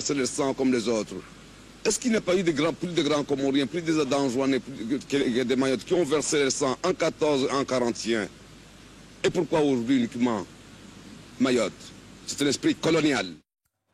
verser le sang comme les autres. Est-ce qu'il n'y a pas eu plus de grands Comoriens, plus des Adanjouanais, que des Mayotte qui ont versé le sang en 14 et en 41? Et pourquoi aujourd'hui uniquement Mayotte? C'est un esprit colonial.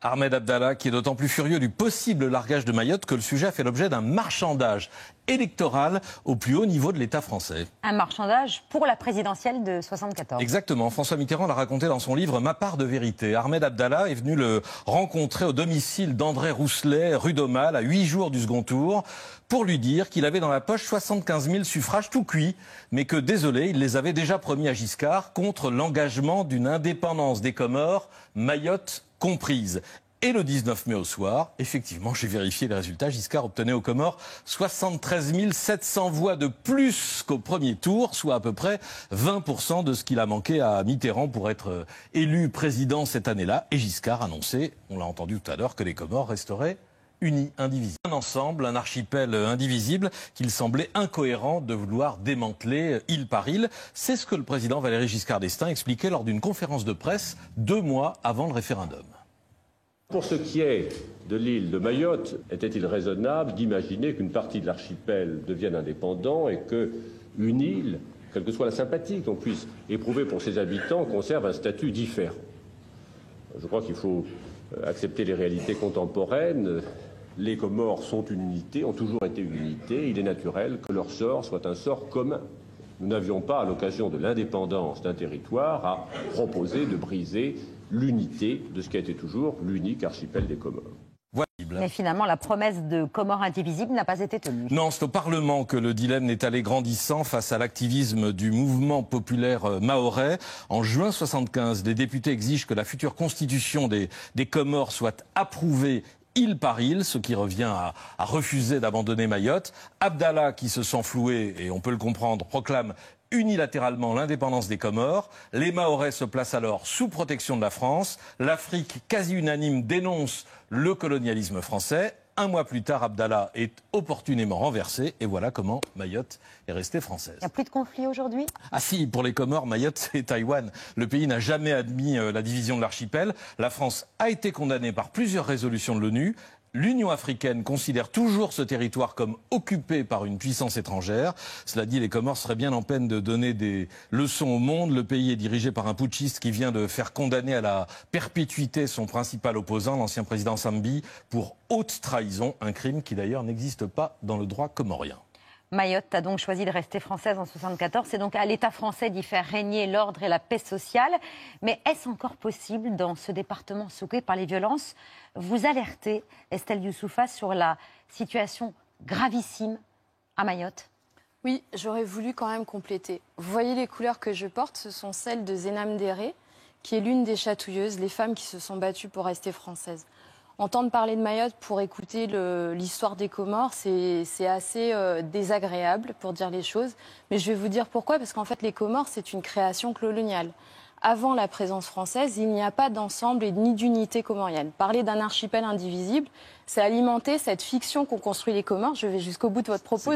Ahmed Abdallah, qui est d'autant plus furieux du possible largage de Mayotte que le sujet a fait l'objet d'un marchandage électoral au plus haut niveau de l'État français. Un marchandage pour la présidentielle de 74. Exactement. François Mitterrand l'a raconté dans son livre « Ma part de vérité ». Ahmed Abdallah est venu le rencontrer au domicile d'André Rousselet, rue d'Aumale, à 8 jours du second tour, pour lui dire qu'il avait dans la poche 75 000 suffrages tout cuits, mais que, désolé, il les avait déjà promis à Giscard contre l'engagement d'une indépendance des Comores, Mayotte comprise. Et le 19 mai au soir, effectivement, j'ai vérifié les résultats, Giscard obtenait aux Comores 73 700 voix de plus qu'au premier tour, soit à peu près 20% de ce qu'il a manqué à Mitterrand pour être élu président cette année-là. Et Giscard annonçait, on l'a entendu tout à l'heure, que les Comores resteraient unis, indivisibles. Un ensemble, un archipel indivisible qu'il semblait incohérent de vouloir démanteler île par île. C'est ce que le président Valéry Giscard d'Estaing expliquait lors d'une conférence de presse 2 mois avant le référendum. Pour ce qui est de l'île de Mayotte, était-il raisonnable d'imaginer qu'une partie de l'archipel devienne indépendant et qu'une île, quelle que soit la sympathie qu'on puisse éprouver pour ses habitants, conserve un statut différent? Je crois qu'il faut accepter les réalités contemporaines. Les Comores sont une unité, ont toujours été une unité. Il est naturel que leur sort soit un sort commun. Nous n'avions pas, à l'occasion de l'indépendance d'un territoire, à proposer de briser l'unité de ce qui a été toujours l'unique archipel des Comores. Mais finalement, la promesse de Comores indivisibles n'a pas été tenue. Non, c'est au Parlement que le dilemme n'est allé grandissant face à l'activisme du mouvement populaire mahorais. En juin 75, les députés exigent que la future constitution des Comores soit approuvée île par île, ce qui revient à refuser d'abandonner Mayotte. Abdallah, qui se sent floué, et on peut le comprendre, proclame unilatéralement l'indépendance des Comores. Les Mahorais se placent alors sous protection de la France. L'Afrique, quasi unanime, dénonce le colonialisme français. Un mois plus tard, Abdallah est opportunément renversé. Et voilà comment Mayotte est restée française. Il n'y a plus de conflit aujourd'hui? Ah si, pour les Comores, Mayotte, c'est Taïwan. Le pays n'a jamais admis la division de l'archipel. La France a été condamnée par plusieurs résolutions de l'ONU. L'Union africaine considère toujours ce territoire comme occupé par une puissance étrangère. Cela dit, les Comores seraient bien en peine de donner des leçons au monde. Le pays est dirigé par un putschiste qui vient de faire condamner à la perpétuité son principal opposant, l'ancien président Sambi, pour haute trahison, un crime qui d'ailleurs n'existe pas dans le droit comorien. Mayotte a donc choisi de rester française en 74. C'est donc à l'État français d'y faire régner l'ordre et la paix sociale. Mais est-ce encore possible dans ce département secoué par les violences? Vous alertez, Estelle Youssoufa, sur la situation gravissime à Mayotte. Oui, j'aurais voulu quand même compléter. Vous voyez les couleurs que je porte, ce sont celles de Zenam Déré, qui est l'une des chatouilleuses, les femmes qui se sont battues pour rester françaises. Entendre parler de Mayotte pour écouter l'histoire des Comores, c'est assez désagréable pour dire les choses. Mais je vais vous dire pourquoi, parce qu'en fait les Comores, c'est une création coloniale. Avant la présence française, il n'y a pas d'ensemble et ni d'unité comorienne. Parler d'un archipel indivisible, c'est alimenter cette fiction qu'ont construit les Comores. Je vais jusqu'au bout de votre propos.